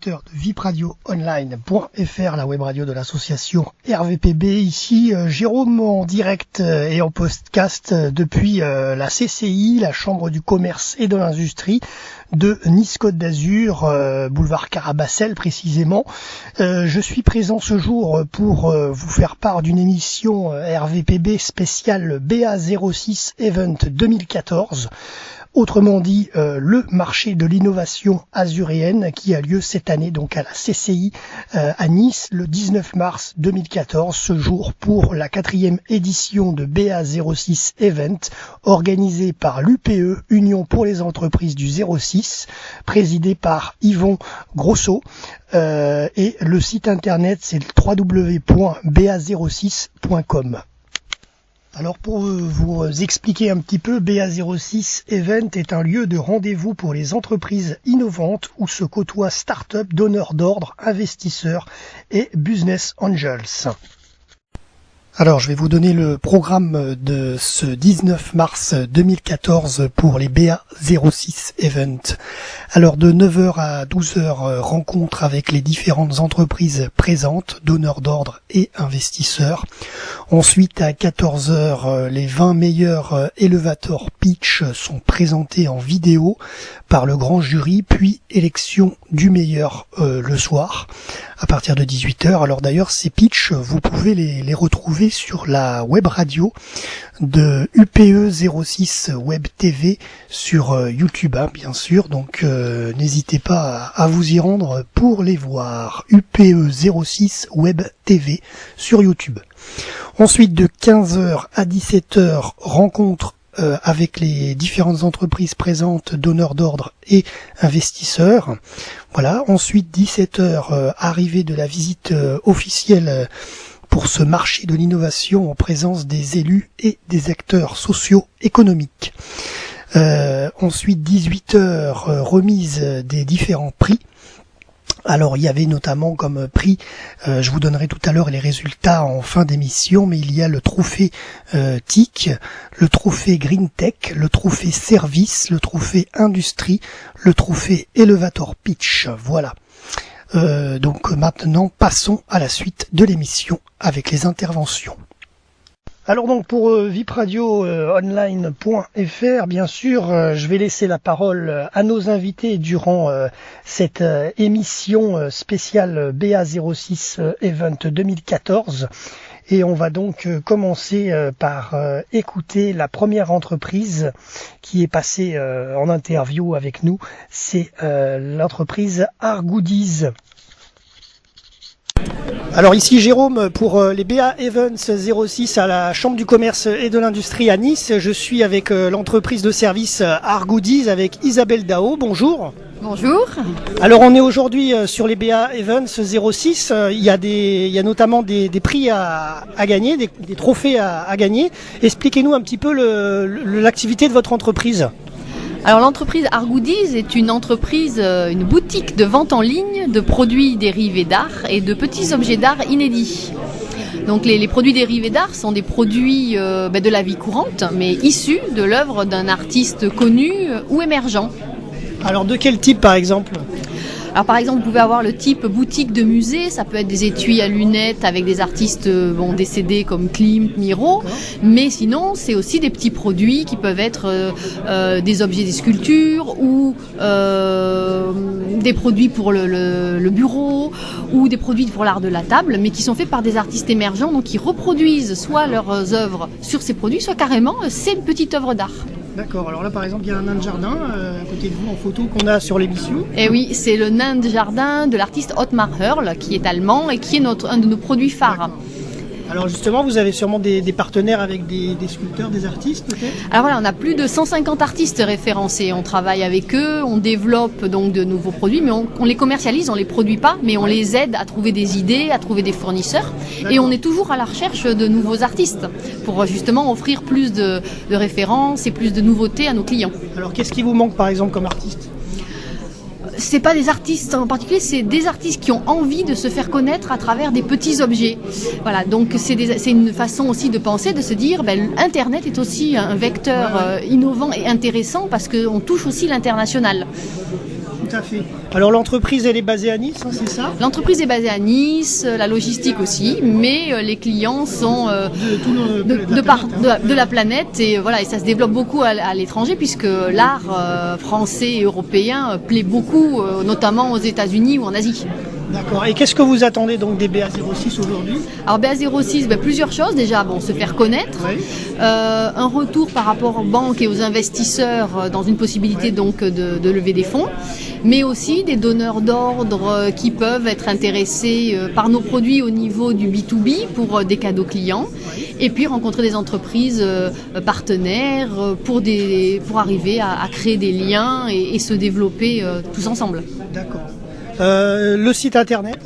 auditeurs de vipradioonline.fr, la web radio de l'association RVPB. Ici Jérôme en direct et en podcast depuis la CCI, la Chambre du commerce et de l'industrie de Nice-Côte d'Azur, boulevard Carabassel précisément. Je suis présent ce jour pour vous faire part d'une émission RVPB spéciale BA06 Event 2014. Autrement dit, le marché de l'innovation azuréenne qui a lieu cette année donc à la CCI à Nice le 19 mars 2014, ce jour pour la 4e édition de BA06 Event organisée par l'UPE, Union pour les entreprises du 06, présidée par Yvon Grosso. Et le site internet c'est www.ba06.com. Alors pour vous expliquer un petit peu, BA06 Event est un lieu de rendez-vous pour les entreprises innovantes où se côtoient start-up, donneurs d'ordre, investisseurs et business angels. Alors je vais vous donner le programme de ce 19 mars 2014 pour les BA06 Event. Alors de 9h à 12h, rencontre avec les différentes entreprises présentes, donneurs d'ordre et investisseurs. Ensuite à 14h, les 20 meilleurs elevator pitch sont présentés en vidéo par le grand jury, puis élection du meilleur le soir à partir de 18h. Alors d'ailleurs ces pitchs, vous pouvez les retrouver sur la web radio de UPE06 Web TV sur YouTube, bien sûr. Donc n'hésitez pas à vous y rendre pour les voir. UPE06 Web TV sur YouTube. Ensuite de 15h à 17h, rencontre avec les différentes entreprises présentes, donneurs d'ordre et investisseurs. Voilà. Ensuite 17h, arrivée de la visite officielle pour ce marché de l'innovation en présence des élus et des acteurs socio-économiques. Ensuite 18h, remise des différents prix. Alors il y avait notamment comme prix, je vous donnerai tout à l'heure les résultats en fin d'émission, mais il y a le trophée TIC, le trophée Green Tech, le trophée Service, le trophée Industrie, le trophée Elevator Pitch. Voilà. Donc maintenant passons à la suite de l'émission avec les interventions. Alors donc pour vipradioonline.fr, bien sûr, je vais laisser la parole à nos invités durant cette émission spéciale BA06 Event 2014. Et on va donc commencer par écouter la première entreprise qui est passée en interview avec nous. C'est l'entreprise Argoodies. Alors ici Jérôme pour les BA Events 06 à la Chambre du commerce et de l'industrie à Nice. Je suis avec l'entreprise de service Argoodies avec Isabelle Dao. Bonjour. Bonjour. Alors on est aujourd'hui sur les BA Events 06. Il y a notamment des prix à gagner, des trophées à gagner. Expliquez-nous un petit peu l'activité de votre entreprise. Alors l'entreprise Argoodies est une entreprise, une boutique de vente en ligne de produits dérivés d'art et de petits objets d'art inédits. Donc les produits dérivés d'art sont des produits de la vie courante, mais issus de l'œuvre d'un artiste connu ou émergent. Alors de quel type par exemple ? Alors par exemple, vous pouvez avoir le type boutique de musée, ça peut être des étuis à lunettes avec des artistes décédés comme Klimt, Miro, mais sinon c'est aussi des petits produits qui peuvent être des objets, des sculptures ou des produits pour le bureau ou des produits pour l'art de la table, mais qui sont faits par des artistes émergents, donc qui reproduisent soit leurs œuvres sur ces produits, soit carrément c'est une petite œuvre d'art. D'accord, alors là par exemple il y a un nain de jardin à côté de vous en photo qu'on a sur l'émission. Et oui, c'est le nain de jardin de l'artiste Ottmar Hörl qui est allemand et qui est un de nos produits phares. D'accord. Alors justement, vous avez sûrement des partenaires avec des sculpteurs, des artistes peut-être ? Alors voilà, on a plus de 150 artistes référencés. On travaille avec eux, on développe donc de nouveaux produits, mais on les commercialise, on les produit pas, mais on les aide à trouver des idées, à trouver des fournisseurs. D'accord. Et on est toujours à la recherche de nouveaux artistes pour justement offrir plus de références et plus de nouveautés à nos clients. Alors qu'est-ce qui vous manque par exemple comme artiste ? C'est pas des artistes en particulier, c'est des artistes qui ont envie de se faire connaître à travers des petits objets. Voilà, donc c'est une façon aussi de penser, de se dire, Internet est aussi un vecteur innovant et intéressant parce qu'on touche aussi l'international. tout à fait. Alors l'entreprise, elle est basée à Nice, hein, c'est ça? L'entreprise est basée à Nice, la logistique aussi, mais les clients sont de la planète et voilà, et ça se développe beaucoup à l'étranger puisque l'art français et européen plaît beaucoup, notamment aux États-Unis ou en Asie. D'accord. Et qu'est-ce que vous attendez donc des BA06 aujourd'hui? Alors BA06, plusieurs choses. Déjà, se faire connaître, Oui. Un retour par rapport aux banques et aux investisseurs dans une possibilité donc de lever des fonds, mais aussi des donneurs d'ordre qui peuvent être intéressés par nos produits au niveau du B2B pour des cadeaux clients, et puis rencontrer des entreprises partenaires pour arriver à créer des liens et se développer tous ensemble. D'accord. Le site internet?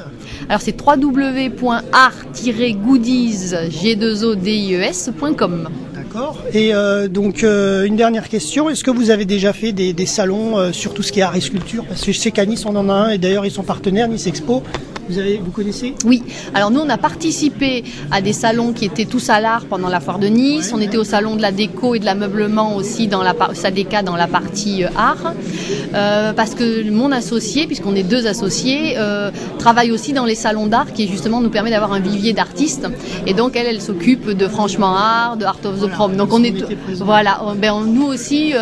Alors c'est www.art-goodies.com. D'accord. Et donc une dernière question, est-ce que vous avez déjà fait des salons sur tout ce qui est art et sculpture? Parce que je sais qu'à Nice on en a un et d'ailleurs ils sont partenaires, Nice Expo. Vous connaissez? Oui, alors nous on a participé à des salons qui étaient tous à l'art pendant la foire de Nice, on était au salon de la déco et de l'ameublement aussi dans la SADECA dans la partie art, parce que mon associé, puisqu'on est deux associés, travaille aussi dans les salons d'art qui justement nous permet d'avoir un vivier d'artistes, et donc elle s'occupe de Franchement Art, de Art of the Prom, donc on est nous aussi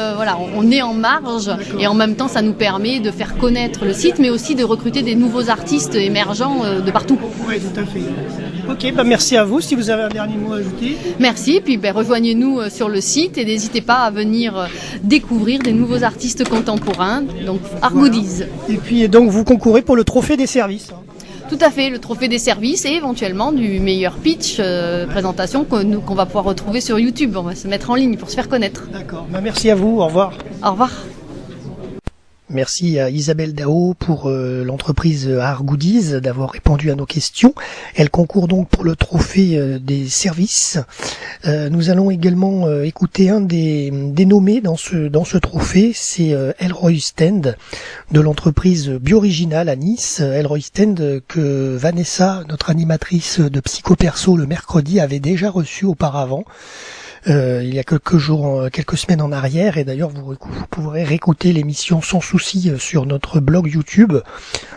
on est en marge et en même temps ça nous permet de faire connaître le site mais aussi de recruter des nouveaux artistes émergents de partout. Oui, tout à fait. Ok, merci à vous. Si vous avez un dernier mot à ajouter. Merci, puis rejoignez-nous sur le site et n'hésitez pas à venir découvrir des nouveaux artistes contemporains, donc Art Goodies. Et puis donc vous concourez pour le trophée des services. Tout à fait, le trophée des services et éventuellement du meilleur pitch présentation qu'on va pouvoir retrouver sur YouTube. On va se mettre en ligne pour se faire connaître. D'accord, merci à vous, au revoir. Au revoir. Merci à Isabelle Dao pour l'entreprise Art Goodies d'avoir répondu à nos questions. Elle concourt donc pour le trophée des services. Nous allons également écouter un des nommés dans ce trophée, c'est Elroy Stand de l'entreprise Bioriginal à Nice. Elroy Stand que Vanessa, notre animatrice de Psychoperso le mercredi, avait déjà reçu auparavant. Il y a quelques semaines en arrière, et d'ailleurs vous pourrez réécouter l'émission sans souci sur notre blog YouTube.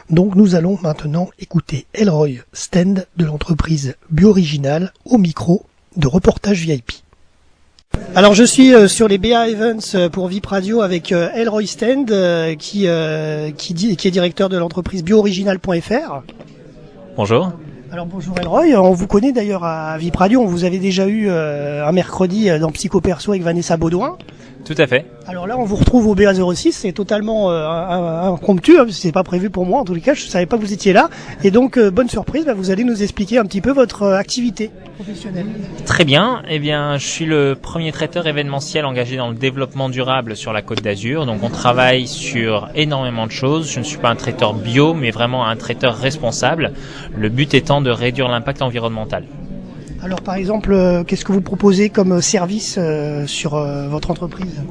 Donc nous allons maintenant écouter Elroy Stand de l'entreprise Bioriginal au micro de Reportage VIP. Alors je suis sur les BA Events pour VIP Radio avec Elroy Stand qui est directeur de l'entreprise Bioriginal.fr. Bonjour. Alors bonjour Elroy, on vous connaît d'ailleurs à VIP Radio, on vous avait déjà eu un mercredi dans Psychoperso avec Vanessa Baudouin. Tout à fait. Alors là on vous retrouve au BA06, c'est totalement impromptu, c'est pas prévu pour moi en tous les cas, je savais pas que vous étiez là. Et donc bonne surprise, vous allez nous expliquer un petit peu votre activité professionnelle. Très bien, je suis le premier traiteur événementiel engagé dans le développement durable sur la Côte d'Azur. Donc on travaille sur énormément de choses, je ne suis pas un traiteur bio mais vraiment un traiteur responsable, le but étant de réduire l'impact environnemental. Alors par exemple, qu'est-ce que vous proposez comme service sur votre entreprise?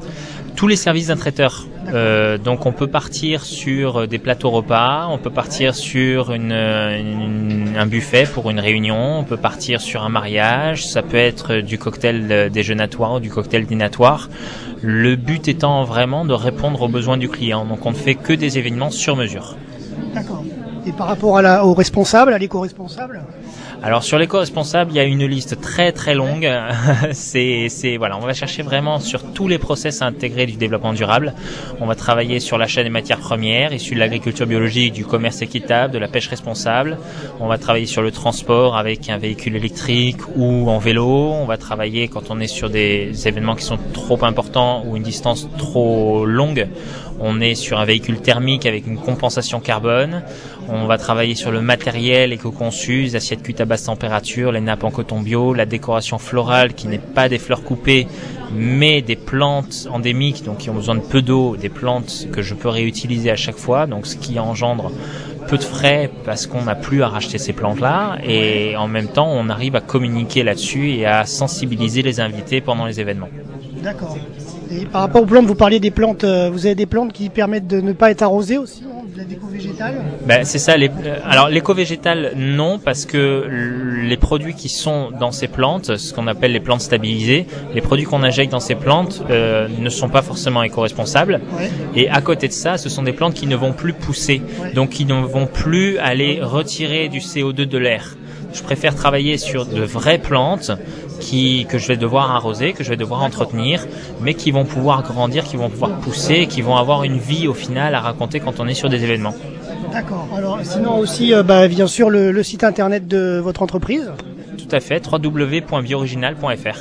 Tous les services d'un traiteur. Donc on peut partir sur des plateaux repas, on peut partir sur un buffet pour une réunion, on peut partir sur un mariage, ça peut être du cocktail déjeunatoire ou du cocktail dînatoire. Le but étant vraiment de répondre aux besoins du client. Donc on ne fait que des événements sur mesure. D'accord. Et par rapport aux responsables, à l'éco-responsable? Alors sur l'éco-responsable, il y a une liste très très longue. On va chercher vraiment sur tous les process à intégrer du développement durable. On va travailler sur l'achat des matières premières issues de l'agriculture biologique, du commerce équitable, de la pêche responsable. On va travailler sur le transport avec un véhicule électrique ou en vélo. On va travailler quand on est sur des événements qui sont trop importants ou une distance trop longue. On est sur un véhicule thermique avec une compensation carbone. On va travailler sur le matériel éco-conçu, les assiettes cuites à basse température, les nappes en coton bio, la décoration florale qui n'est pas des fleurs coupées, mais des plantes endémiques, donc qui ont besoin de peu d'eau, des plantes que je peux réutiliser à chaque fois, donc ce qui engendre peu de frais parce qu'on n'a plus à racheter ces plantes-là, et en même temps on arrive à communiquer là-dessus et à sensibiliser les invités pendant les événements. D'accord. Et par rapport aux plantes, vous parliez des plantes, vous avez des plantes qui permettent de ne pas être arrosées aussi, non? la déco végétale? C'est ça. Alors l'éco-végétal, non, parce que les produits qui sont dans ces plantes, ce qu'on appelle les plantes stabilisées, les produits qu'on injecte dans ces plantes ne sont pas forcément éco-responsables. Ouais. Et à côté de ça, ce sont des plantes qui ne vont plus pousser, donc qui ne vont plus aller retirer du CO2 de l'air. Je préfère travailler sur de vraies plantes que je vais devoir arroser, que je vais devoir entretenir, mais qui vont pouvoir grandir, qui vont pouvoir pousser, qui vont avoir une vie au final à raconter quand on est sur des événements. D'accord. Alors sinon aussi, bien sûr, le site internet de votre entreprise. Tout à fait, www.biooriginal.fr.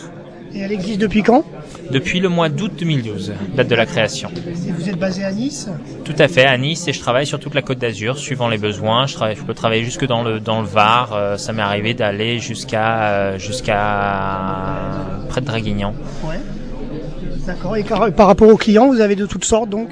Et elle existe depuis quand? Depuis le mois d'août 2012, date de la création. Et vous êtes basé à Nice? Tout à fait, à Nice, et je travaille sur toute la Côte d'Azur, suivant les besoins. Je peux travailler jusque dans le Var. Ça m'est arrivé d'aller jusqu'à près de Draguignan. Ouais. D'accord. Et par rapport aux clients, vous avez de toutes sortes donc?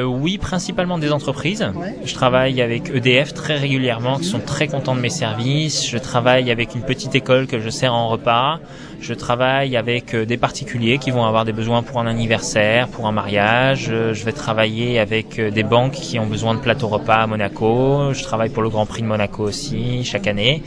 Oui, principalement des entreprises. Ouais. Je travaille avec EDF très régulièrement, qui sont très contents de mes services. Je travaille avec une petite école que je sers en repas. Je travaille avec des particuliers qui vont avoir des besoins pour un anniversaire, pour un mariage. Je vais travailler avec des banques qui ont besoin de plateaux repas à Monaco. Je travaille pour le Grand Prix de Monaco aussi, chaque année.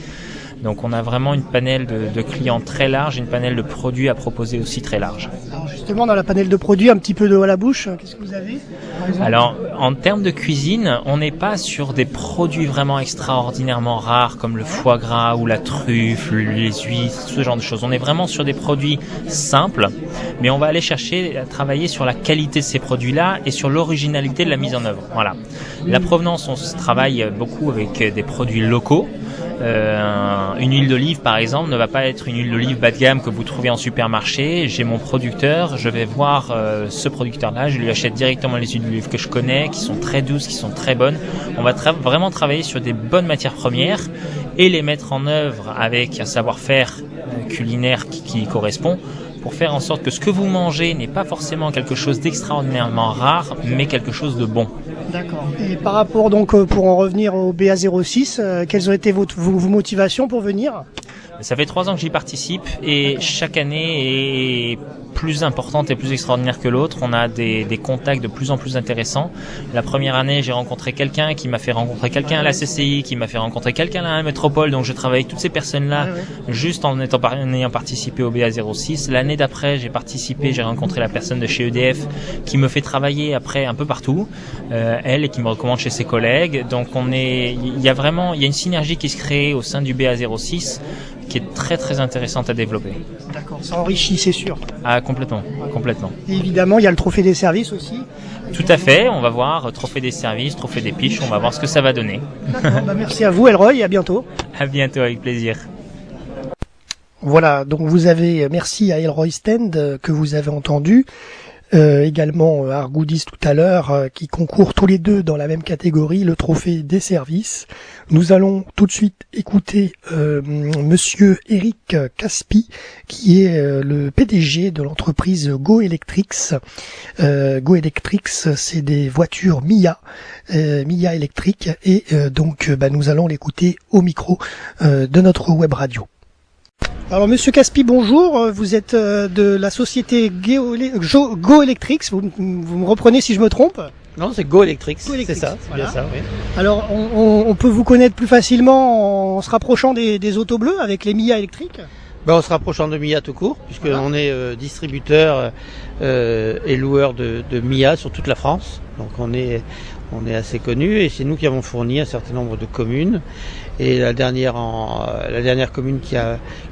Donc on a vraiment une panel de clients très large, une panel de produits à proposer aussi très large. Alors justement, dans la panel de produits, un petit peu d'eau à la bouche, qu'est-ce que vous avez par exemple? Alors en termes de cuisine, on n'est pas sur des produits vraiment extraordinairement rares comme le foie gras ou la truffe, les huîtres, ce genre de choses. On est vraiment sur des produits simples, mais on va aller chercher à travailler sur la qualité de ces produits-là et sur l'originalité de la mise en œuvre. Voilà. La provenance, on travaille beaucoup avec des produits locaux. Une huile d'olive par exemple ne va pas être une huile d'olive bas de gamme que vous trouvez en supermarché. J'ai mon producteur, je vais voir ce producteur-là, je lui achète directement les huiles d'olive que je connais, qui sont très douces, qui sont très bonnes. On va vraiment travailler sur des bonnes matières premières et les mettre en œuvre avec un savoir-faire culinaire qui correspond, pour faire en sorte que ce que vous mangez n'est pas forcément quelque chose d'extraordinairement rare, mais quelque chose de bon. D'accord. Et par rapport donc, pour en revenir au BA06, quelles ont été vos motivations pour venir? Ça fait 3 ans que j'y participe et chaque année est plus importante et plus extraordinaire que l'autre. On a des contacts de plus en plus intéressants. La première année, j'ai rencontré quelqu'un qui m'a fait rencontrer quelqu'un à la CCI, qui m'a fait rencontrer quelqu'un à la métropole. Donc je travaille avec toutes ces personnes-là juste en ayant participé au BA06. L'année d'après, j'ai rencontré la personne de chez EDF qui me fait travailler après un peu partout, elle, et qui me recommande chez ses collègues. Donc il y a une synergie qui se crée au sein du BA06 qui est très très intéressante à développer. D'accord, ça enrichit, c'est sûr. Ah, complètement. Et évidemment, il y a le trophée des services aussi. Tout à fait, on va voir trophée des services, trophée des piches, on va voir ce que ça va donner. D'accord, merci à vous Elroy et à bientôt. À bientôt, avec plaisir. Voilà, donc merci à Elroy Stand que vous avez entendu. Également Argoudis tout à l'heure, qui concourent tous les deux dans la même catégorie, le trophée des services. Nous allons tout de suite écouter monsieur Eric Caspi, qui est le PDG de l'entreprise Go Electrics. Go Electrics, c'est des voitures Mia électriques, et donc nous allons l'écouter au micro de notre web radio. Alors Monsieur Caspi, bonjour, vous êtes de la société Go Electrics, vous me reprenez si je me trompe? Non, c'est Go Electrics, c'est ça, c'est voilà. Bien ça, oui. Alors on peut vous connaître plus facilement en se rapprochant des autos bleues avec les Mia électriques? En se rapprochant de Mia tout court, puisqu'on est distributeur et loueur de Mia sur toute la France, donc on est assez connu, et c'est nous qui avons fourni un certain nombre de communes. Et la dernière commune qui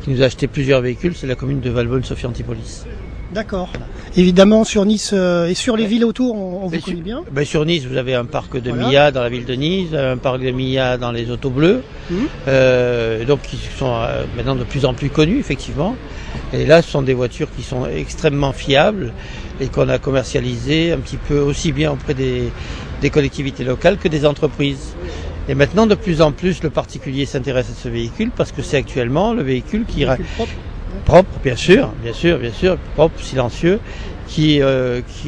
nous a acheté plusieurs véhicules, c'est la commune de Valbonne-Sophie Antipolis. D'accord. Évidemment, sur Nice et sur les villes autour, on vous connaît bien. Sur Nice, vous avez un parc de Mia dans la ville de Nice, un parc de Mia dans les autos bleues, donc qui sont maintenant de plus en plus connus, effectivement. Et là, ce sont des voitures qui sont extrêmement fiables et qu'on a commercialisées un petit peu aussi bien auprès des collectivités locales que des entreprises. Et maintenant, de plus en plus, le particulier s'intéresse à ce véhicule parce que c'est actuellement le véhicule qui propre, bien sûr, propre, silencieux, qui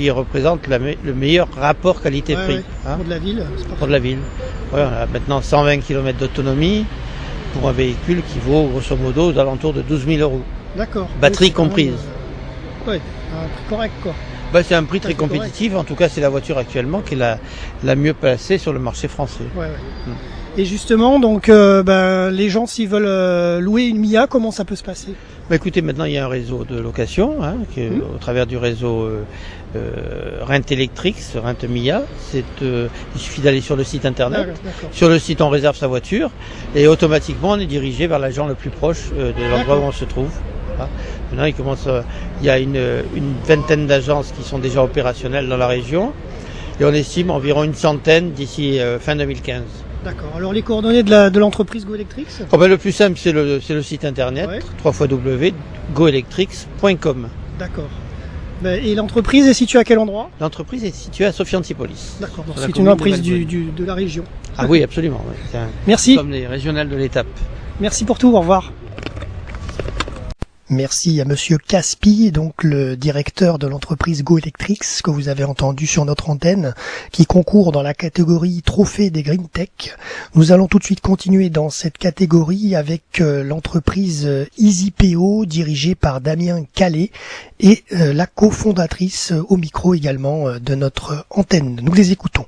représente le meilleur rapport qualité-prix. Pour de la ville. Pour de la ville. Ouais, on a maintenant 120 km d'autonomie pour un véhicule qui vaut grosso modo aux alentours de 12 000 €. D'accord. Batterie comprise. Ouais, un prix correct quoi. C'est un prix très compétitif, en tout cas c'est la voiture actuellement qui est la mieux placée sur le marché français. Ouais. Et justement, donc les gens s'ils veulent louer une Mia, comment ça peut se passer? Écoutez, maintenant il y a un réseau de location au travers du réseau Rent Electrix, Rent Mia. Il suffit d'aller sur le site internet. D'accord. Sur le site on réserve sa voiture et automatiquement on est dirigé vers l'agent le plus proche de l'endroit où on se trouve. Maintenant il y a une vingtaine d'agences qui sont déjà opérationnelles dans la région et on estime environ une centaine d'ici fin 2015. D'accord. Alors les coordonnées de l'entreprise GoElectrix? Le plus simple c'est le site internet www.goelectrix.com. D'accord. Et l'entreprise est située à quel endroit? L'entreprise est située à Sophia Antipolis. D'accord. C'est une entreprise de la région. Ah oui, absolument. Merci. Comme les régionales de l'étape. Merci pour tout. Au revoir. Merci à Monsieur Caspi, donc le directeur de l'entreprise GoElectrix, que vous avez entendu sur notre antenne, qui concourt dans la catégorie Trophée des Green Tech. Nous allons tout de suite continuer dans cette catégorie avec l'entreprise EasyPO, dirigée par Damien Calais, et la cofondatrice au micro également de notre antenne. Nous les écoutons.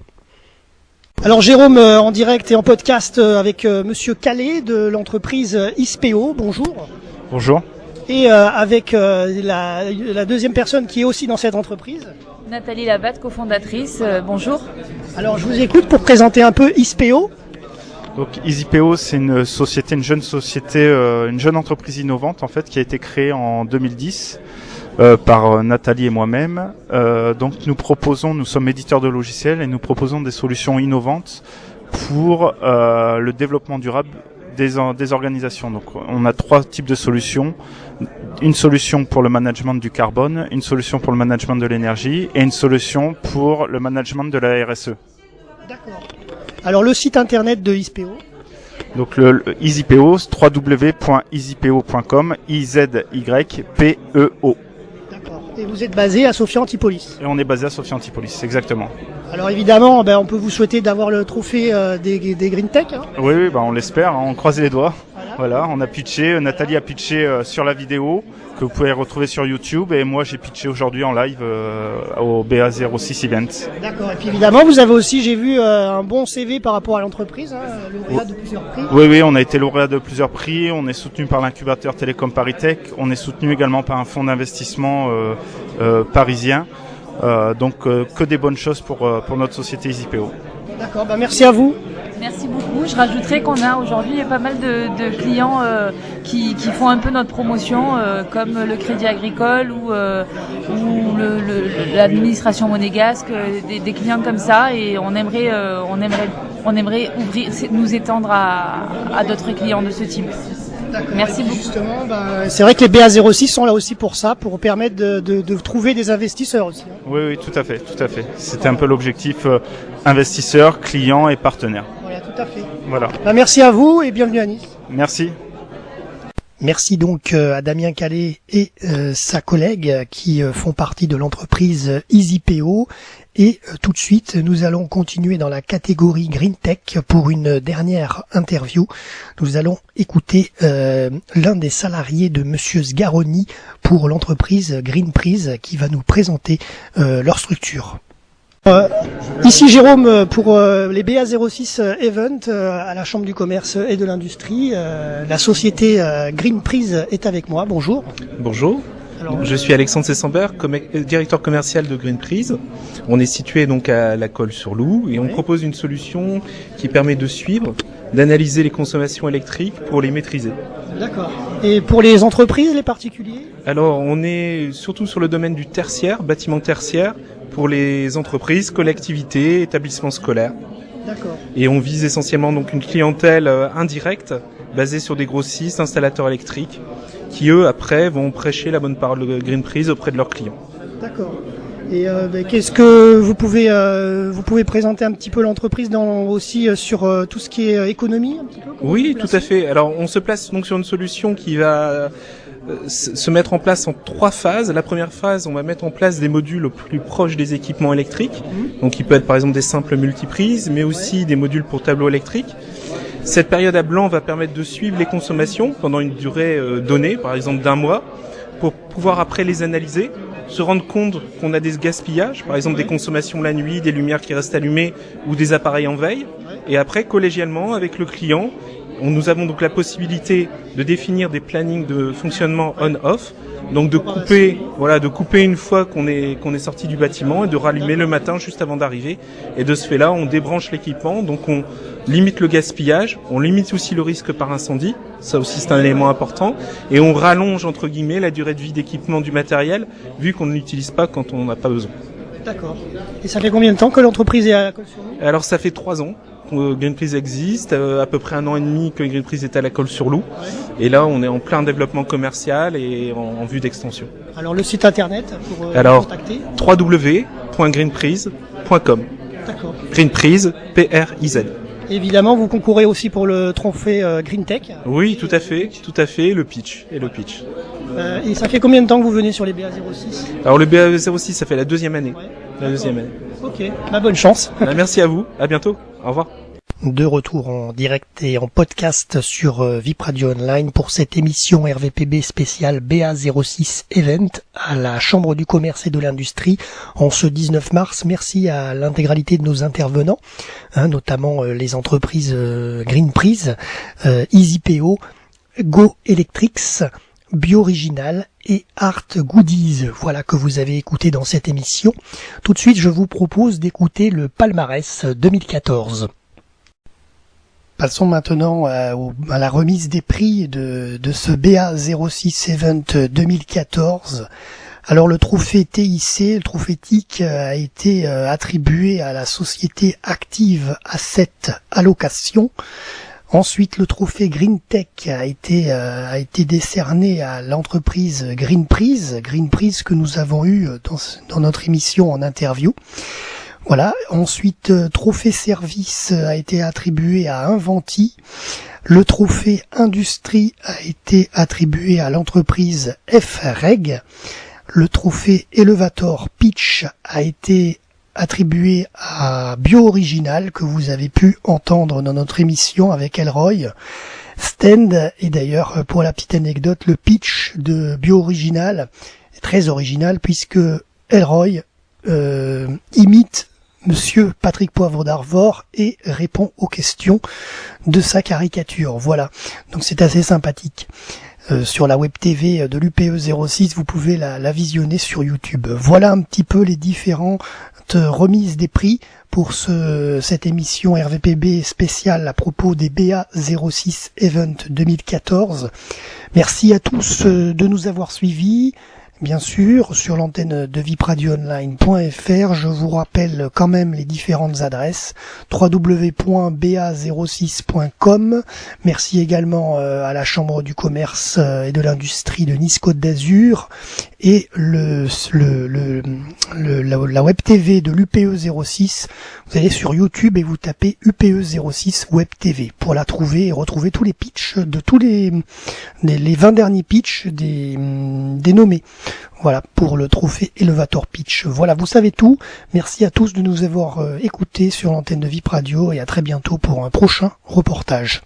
Alors Jérôme, en direct et en podcast avec Monsieur Calais de l'entreprise EasyPO. Bonjour. Bonjour. Et avec la deuxième personne qui est aussi dans cette entreprise. Nathalie Labatte, cofondatrice. Bonjour. Alors je vous écoute pour présenter un peu EasyPO. Donc EasyPO, c'est une jeune entreprise innovante en fait qui a été créée en 2010 par Nathalie et moi-même. Donc nous sommes éditeurs de logiciels et nous proposons des solutions innovantes pour le développement durable des organisations. Donc on a 3 types de solutions. Une solution pour le management du carbone, une solution pour le management de l'énergie et une solution pour le management de la RSE. D'accord. Alors le site internet de EasyPO. Donc le EasyPO, www.easypo.com, IZYPEO. D'accord. Et vous êtes basé à Sophia Antipolis. Et on est basé à Sophia Antipolis, exactement. Alors évidemment, on peut vous souhaiter d'avoir le trophée des Green Tech. Oui, on l'espère, on croise les doigts. Voilà, on a pitché, Nathalie a pitché sur la vidéo que vous pouvez retrouver sur YouTube et moi j'ai pitché aujourd'hui en live au BA06 Event. D'accord, et puis évidemment vous avez aussi, j'ai vu, un bon CV par rapport à l'entreprise, lauréat de plusieurs prix. Oui, on a été lauréat de plusieurs prix, on est soutenu par l'incubateur Télécom Paritech, on est soutenu également par un fonds d'investissement parisien, donc que des bonnes choses pour notre société EasyPO. D'accord, merci à vous. Merci beaucoup. Je rajouterais qu'on a aujourd'hui pas mal de clients qui font un peu notre promotion, comme le Crédit Agricole ou l'administration monégasque, des clients comme ça, et on aimerait nous étendre à d'autres clients de ce type. D'accord. Merci beaucoup. Justement, c'est vrai que les BA06 sont là aussi pour ça, pour permettre de trouver des investisseurs aussi. Oui, tout à fait. C'était un peu l'objectif, investisseurs, clients et partenaires. Voilà, tout à fait. Voilà. Merci à vous et bienvenue à Nice. Merci. Merci donc à Damien Calais et sa collègue qui font partie de l'entreprise EasyPO. Et tout de suite, nous allons continuer dans la catégorie Green Tech pour une dernière interview. Nous allons écouter l'un des salariés de Monsieur Sgaroni pour l'entreprise Greenprise qui va nous présenter leur structure. Ici Jérôme pour les BA06 Event à la Chambre du Commerce et de l'Industrie. La société Greenprise est avec moi. Bonjour. Bonjour. Alors, je suis Alexandre Sessambert, directeur commercial de Greenprise. On est situé donc à la Colle-sur-Loup et on propose une solution qui permet de suivre, d'analyser les consommations électriques pour les maîtriser. D'accord. Et pour les entreprises, les particuliers ? Alors, on est surtout sur le domaine du tertiaire, bâtiment tertiaire, pour les entreprises, collectivités, établissements scolaires. D'accord. Et on vise essentiellement donc une clientèle indirecte, basée sur des grossistes, installateurs électriques, qui eux après vont prêcher la bonne parole de Greenprise auprès de leurs clients. D'accord. Et qu'est-ce que vous pouvez présenter un petit peu l'entreprise aussi sur tout ce qui est économie un petit peu ? Oui, tout à fait. Alors on se place donc sur une solution qui va se mettre en place en 3 phases. La première phase, on va mettre en place des modules au plus proche des équipements électriques. Donc il peut être par exemple des simples multiprises, mais aussi des modules pour tableau électrique. Cette période à blanc va permettre de suivre les consommations pendant une durée donnée, par exemple d'1 mois, pour pouvoir après les analyser se rendre compte qu'on a des gaspillages, par exemple des consommations la nuit, des lumières qui restent allumées ou des appareils en veille. Et après, collégialement, avec le client, nous avons donc la possibilité de définir des plannings de fonctionnement on-off. Donc de couper une fois qu'on est sorti du bâtiment et de rallumer le matin juste avant d'arriver. Et de ce fait-là, on débranche l'équipement, donc on limite le gaspillage, on limite aussi le risque par incendie, ça aussi c'est un élément important, et on rallonge entre guillemets la durée de vie d'équipement du matériel, vu qu'on ne l'utilise pas quand on n'en a pas besoin. D'accord. Et ça fait combien de temps que l'entreprise est à la colle sur Loup ? Alors ça fait 3 ans. Greenpeace existe, à peu près 1 an et demi que Greenpeace est à la colle sur Loup. Et là, on est en plein développement commercial et en vue d'extension. Alors le site internet pour contacter www.greenpeace.com. D'accord. Greenpeace, P-R-I-Z. Évidemment, vous concourez aussi pour le trophée Green Tech. Oui, tout à fait, le pitch. Et ça fait combien de temps que vous venez sur les BA06 ? Alors le BA06, ça fait la 2e année. La 2e année. Ok, bonne chance. Merci à vous, à bientôt, au revoir. De retour en direct et en podcast sur VIP Radio Online pour cette émission RVPB spéciale BA06 Event à la Chambre du Commerce et de l'Industrie en ce 19 mars. Merci à l'intégralité de nos intervenants, notamment les entreprises Greenpeace, EasyPO, Go Electrics, Bio-Original et Art Goodies. Voilà que vous avez écouté dans cette émission. Tout de suite, je vous propose d'écouter le palmarès 2014. Passons maintenant à la remise des prix de ce BA06 Event 2014. Alors le trophée TIC, le trophée TIC a été attribué à la société Active Asset Allocation. Ensuite, le trophée Green Tech a été décerné à l'entreprise Greenpeace que nous avons eu dans notre émission en interview. Voilà. Ensuite, trophée service a été attribué à Inventi. Le trophée industrie a été attribué à l'entreprise FREG. Le trophée Elevator Pitch a été attribué à Bio-Original que vous avez pu entendre dans notre émission avec Elroy. Stand, et d'ailleurs pour la petite anecdote, le pitch de Bio-Original est très original puisque Elroy imite Monsieur Patrick Poivre d'Arvor et répond aux questions de sa caricature. Voilà, donc c'est assez sympathique. Sur la web TV de l'UPE06, vous pouvez la visionner sur YouTube. Voilà un petit peu les différentes remises des prix pour cette émission RVPB spéciale à propos des BA06 Event 2014. Merci à tous de nous avoir suivis. Bien sûr, sur l'antenne de vipradioonline.fr, je vous rappelle quand même les différentes adresses www.ba06.com. Merci également à la Chambre du Commerce et de l'Industrie de Nice-Côte d'Azur et la web TV de l'UPE06. Vous allez sur YouTube et vous tapez UPE06 Web TV pour la trouver et retrouver tous les pitchs de tous les 20 derniers pitchs des nommés. Voilà, pour le trophée Elevator Pitch. Voilà, vous savez tout. Merci à tous de nous avoir écoutés sur l'antenne de VIP Radio et à très bientôt pour un prochain reportage.